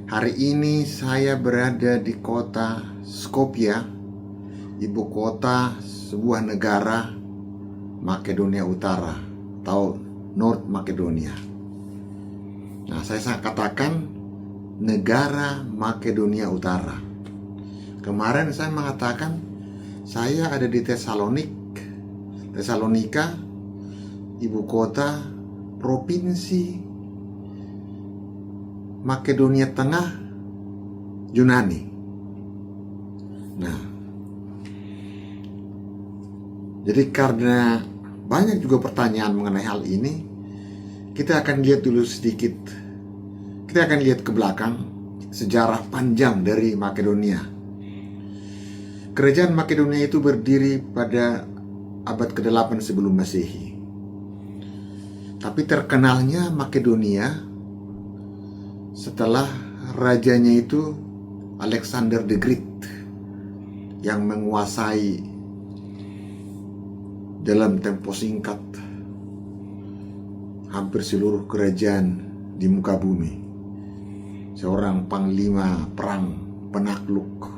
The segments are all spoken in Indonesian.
Hari ini saya berada di kota Skopje, ibu kota sebuah negara Makedonia Utara atau North Makedonia. Nah, saya katakan negara Makedonia Utara. Kemarin saya mengatakan saya ada di Tesalonika, ibu kota provinsi Makedonia Tengah, Yunani. Nah, jadi karena banyak juga pertanyaan mengenai hal ini, kita akan lihat dulu sedikit. Kita akan lihat ke belakang sejarah panjang dari Makedonia. Kerajaan Makedonia itu berdiri pada abad ke-8 sebelum Masehi. Tapi terkenalnya Makedonia setelah rajanya itu Alexander the Great yang menguasai dalam tempo singkat hampir seluruh kerajaan di muka bumi. Seorang panglima perang penakluk.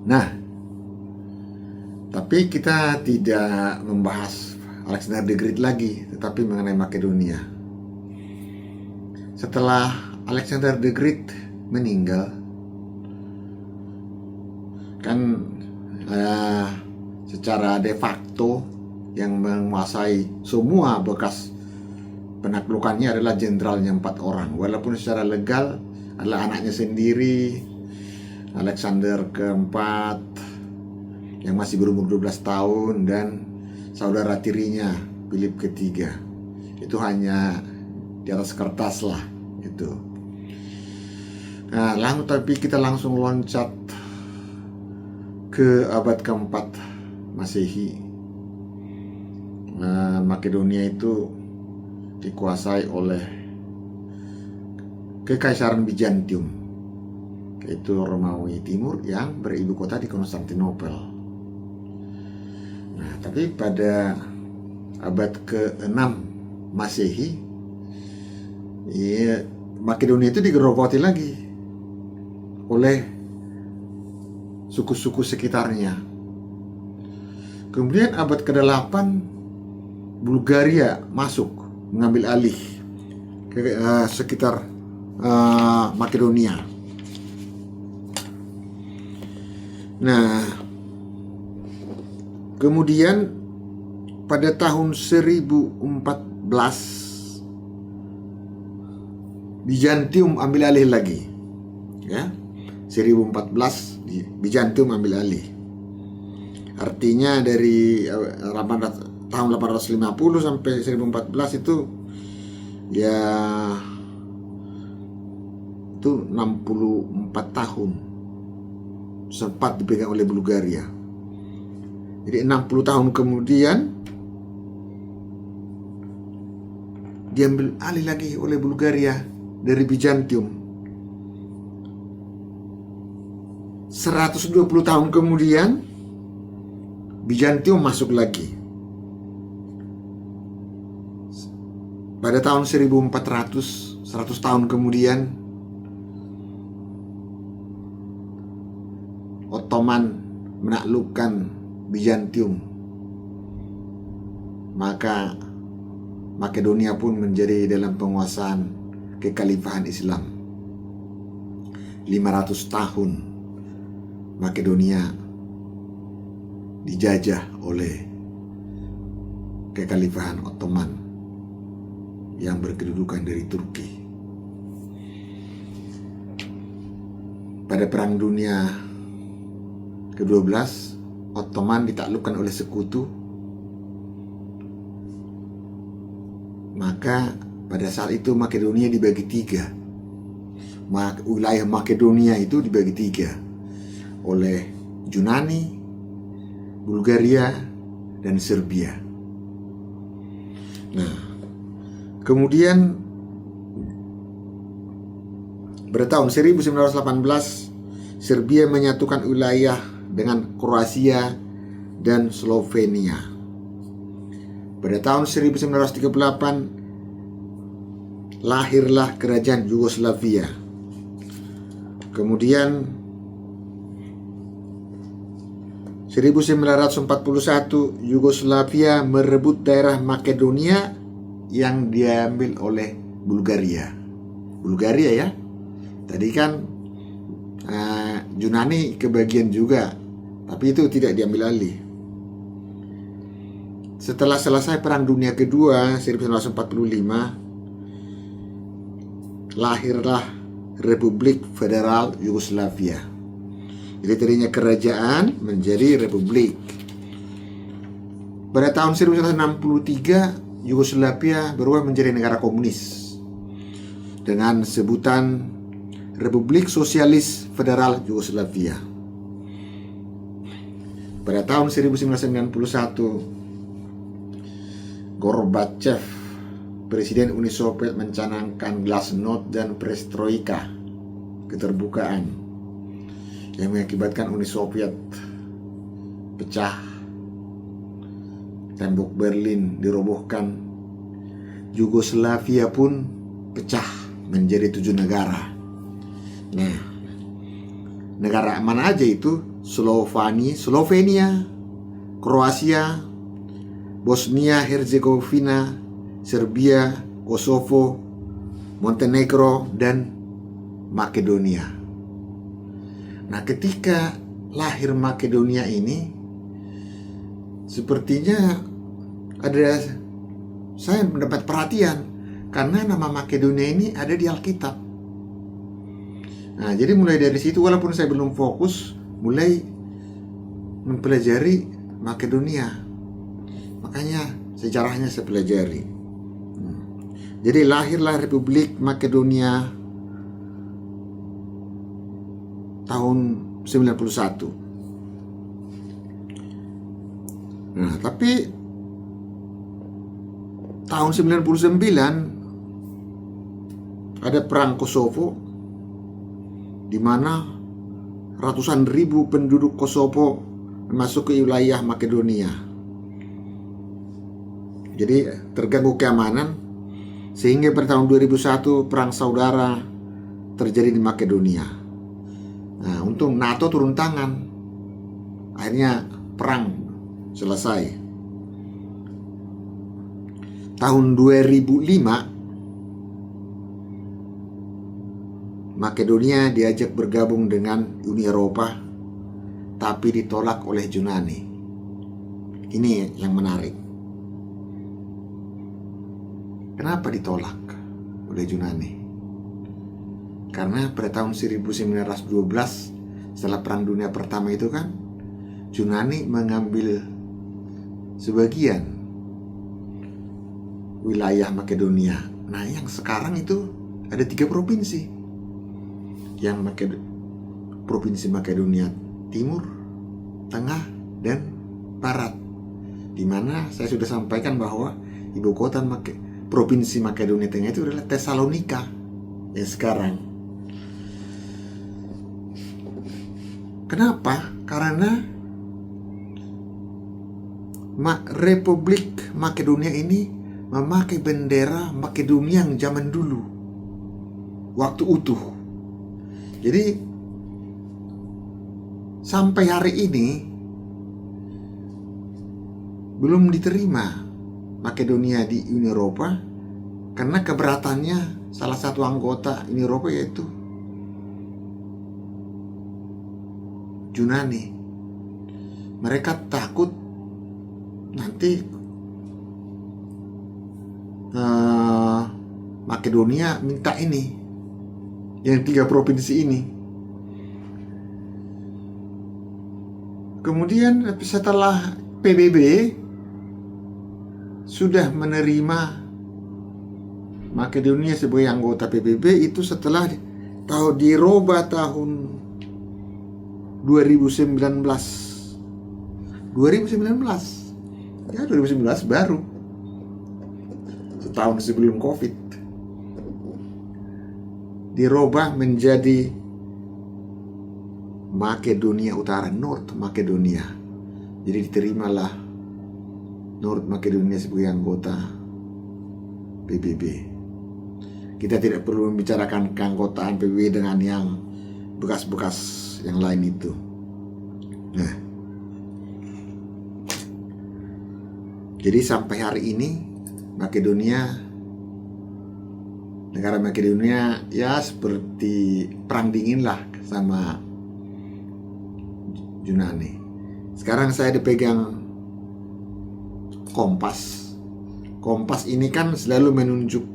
Nah, tapi kita tidak membahas Alexander the Great lagi, tetapi mengenai Makedonia. Setelah Alexander the Great meninggal, kan secara de facto yang menguasai semua bekas penaklukannya adalah jenderalnya 4 orang, walaupun secara legal adalah anaknya sendiri, Alexander keempat yang masih berumur 12 tahun, dan saudara tirinya Philip ketiga. Itu hanya di atas kertas lah itu. Nah, tapi kita langsung loncat ke abad keempat Masehi. Makedonia itu dikuasai oleh Kekaisaran Bizantium, yaitu Romawi Timur yang beribu kota di Konstantinopel. Nah, tapi pada abad ke-6 Masehi, Makedonia itu digerogoti lagi oleh suku-suku sekitarnya. Kemudian abad ke-8 Bulgaria masuk mengambil alih ke sekitar Makedonia. Nah, kemudian pada tahun 1014 Bizantium ambil alih lagi, ya. 1014 Bizantium ambil alih. Artinya dari tahun 850 sampai 1014 itu ya itu 64 tahun sempat dipegang oleh Bulgaria. Jadi 60 tahun kemudian diambil alih lagi oleh Bulgaria dari Bizantium. 120 tahun kemudian Bizantium masuk lagi. Pada tahun 1400, 100 tahun kemudian Ottoman menaklukkan Bizantium. Maka Makedonia pun menjadi dalam penguasaan kekhalifahan Islam. 500 tahun Makedonia dijajah oleh kekhalifahan Ottoman yang berkedudukan dari Turki. Pada Perang Dunia ke-12, Ottoman ditaklukkan oleh sekutu. Maka pada saat itu Makedonia dibagi 3. Wilayah Makedonia itu dibagi 3 oleh Yunani, Bulgaria, dan Serbia. Nah, kemudian pada tahun 1918 Serbia menyatukan wilayah dengan Kroasia dan Slovenia. Pada tahun 1938 lahirlah kerajaan Yugoslavia. Kemudian 1941 Yugoslavia merebut daerah Makedonia yang diambil oleh Bulgaria. Bulgaria ya. Tadi kan Yunani kebagian juga, tapi itu tidak diambil alih. Setelah selesai Perang Dunia Kedua 1945, lahirlah Republik Federal Yugoslavia. Jadi tadinya kerajaan menjadi republik. Pada tahun 1963 Yugoslavia berubah menjadi negara komunis dengan sebutan Republik Sosialis Federal Yugoslavia. Pada tahun 1991 Gorbachev, Presiden Uni Soviet, mencanangkan Glasnost dan Perestroika, keterbukaan, yang mengakibatkan Uni Soviet pecah, tembok Berlin dirobohkan, Yugoslavia pun pecah menjadi 7 negara. Nah, negara mana aja itu? Slovenia, Kroasia, Bosnia Herzegovina, Serbia, Kosovo, Montenegro, dan Makedonia. Nah, ketika lahir Makedonia ini, sepertinya saya mendapat perhatian karena nama Makedonia ini ada di Alkitab. Nah, jadi mulai dari situ, walaupun saya belum fokus, mulai mempelajari Makedonia. Makanya sejarahnya saya pelajari. Jadi lahirlah Republik Makedonia tahun 91. Nah, tapi tahun 99 ada perang Kosovo, di mana ratusan ribu penduduk Kosovo masuk ke wilayah Makedonia. Jadi terganggu keamanan, sehingga pada tahun 2001 perang saudara terjadi di Makedonia. Nah, untung NATO turun tangan, akhirnya perang selesai. Tahun 2005 Makedonia diajak bergabung dengan Uni Eropa, tapi ditolak oleh Yunani. Ini yang menarik. Kenapa ditolak oleh Yunani? Karena pada tahun 1912 setelah Perang Dunia Pertama itu kan, Yunani mengambil sebagian wilayah Makedonia. Nah, yang sekarang itu ada 3 provinsi. Yang Provinsi Makedonia Timur, Tengah, dan Barat. Di mana saya sudah sampaikan bahwa ibu kota Provinsi Makedonia Tengah itu adalah Tesalonika yang sekarang. Kenapa? Karena Republik Makedonia ini memakai bendera Makedonia yang zaman dulu, waktu utuh. Jadi sampai hari ini belum diterima Makedonia di Uni Eropa karena keberatannya salah satu anggota Uni Eropa, yaitu Yunani. Mereka takut nanti Makedonia minta ini, yang 3 provinsi ini. Kemudian setelah PBB sudah menerima Makedonia sebagai anggota PBB, itu setelah dirubah tahun 2019 ya, 2019 baru, setahun sebelum COVID, dirubah menjadi Makedonia Utara, North Makedonia. Jadi diterimalah North Makedonia sebagai anggota PBB. Kita tidak perlu membicarakan keanggotaan PBB dengan yang bekas-bekas yang lain itu. Nah, jadi sampai hari ini negara Makedonia ya seperti perang dingin lah sama Yunani. Sekarang saya dipegang kompas. Kompas ini kan selalu menunjuk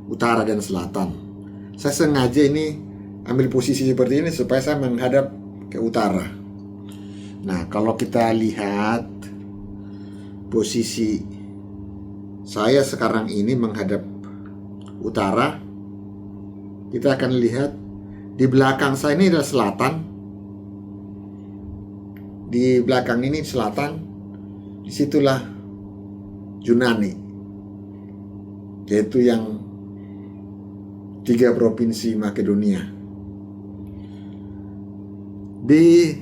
utara dan selatan. Saya sengaja ini ambil posisi seperti ini supaya saya menghadap ke utara. Nah, kalau kita lihat posisi saya sekarang ini menghadap utara, kita akan lihat di belakang saya ini adalah selatan. Di belakang ini selatan, disitulah Yunani, yaitu yang 3 provinsi Makedonia. Di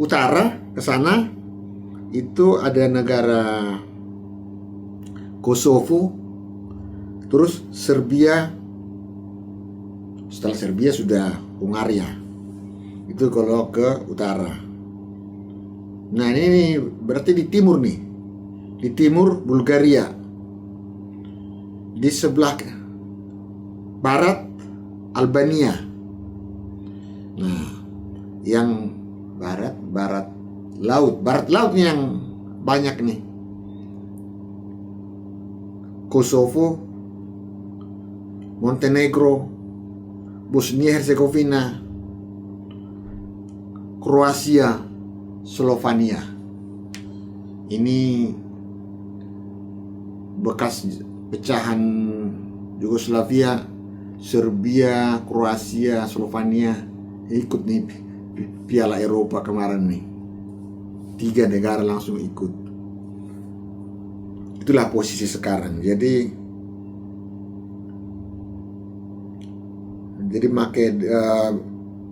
utara ke sana itu ada negara Kosovo, terus Serbia. Setelah Serbia sudah Hungaria. Itu kalau ke utara. Nah, ini berarti di timur nih. Di timur Bulgaria. Di sebelah barat Albania. Nah, yang barat lautnya yang banyak nih. Kosovo, Montenegro, Bosnia Herzegovina, Kroasia, Slovenia. Ini bekas pecahan Yugoslavia, Serbia, Kroasia, Slovenia ikut nih Piala Eropa kemarin nih. 3 negara langsung ikut. Itulah posisi sekarang. Jadi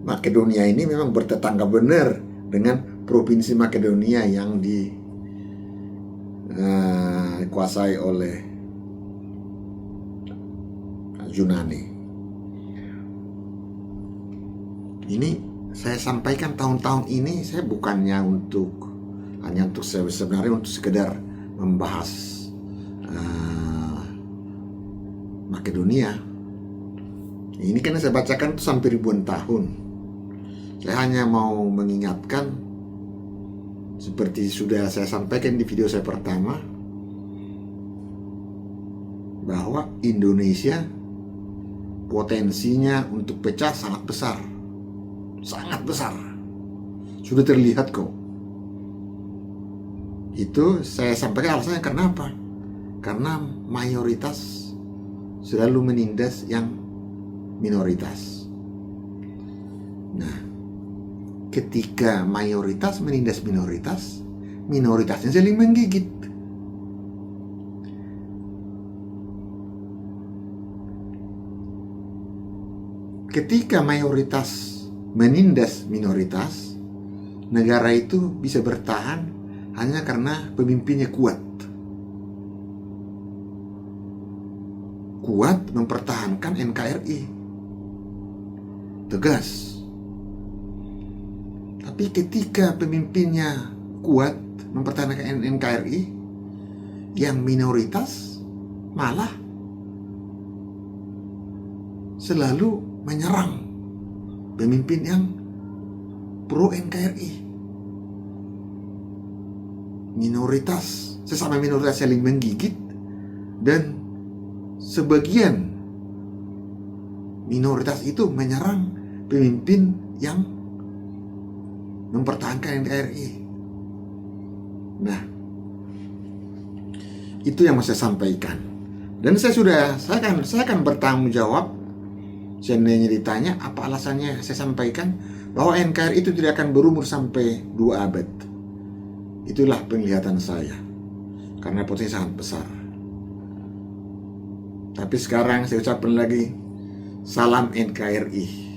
Makedonia ini memang bertetangga benar dengan Provinsi Makedonia yang dikuasai oleh Yunani. Ini saya sampaikan tahun-tahun ini, saya bukannya hanya untuk sebenarnya untuk sekedar membahas Makedonia. Ini kan saya bacakan itu sampai ribuan tahun. Saya hanya mau mengingatkan, seperti sudah saya sampaikan di video saya pertama, bahwa Indonesia potensinya untuk pecah sangat besar. Sangat besar. Sudah terlihat kok. Itu saya sampaikan alasannya kenapa? Karena mayoritas selalu menindas yang minoritas. Nah, ketika mayoritas menindas minoritas, minoritasnya saling menggigit. Ketika mayoritas menindas minoritas, negara itu bisa bertahan hanya karena pemimpinnya kuat. Kuat mempertahankan NKRI. Tegas. Tapi ketika pemimpinnya kuat mempertahankan NKRI, yang minoritas malah selalu menyerang pemimpin yang pro NKRI. Minoritas, sesama minoritas saling menggigit, dan sebagian minoritas itu menyerang pemimpin yang mempertahankan NKRI. Nah, itu yang mau saya sampaikan. Dan saya akan bertanggung jawab. Seandainya ditanya apa alasannya, saya sampaikan bahwa NKRI itu tidak akan berumur sampai 2 abad. Itulah penglihatan saya, karena potensi sangat besar. Tapi sekarang saya ucapkan lagi, salam NKRI.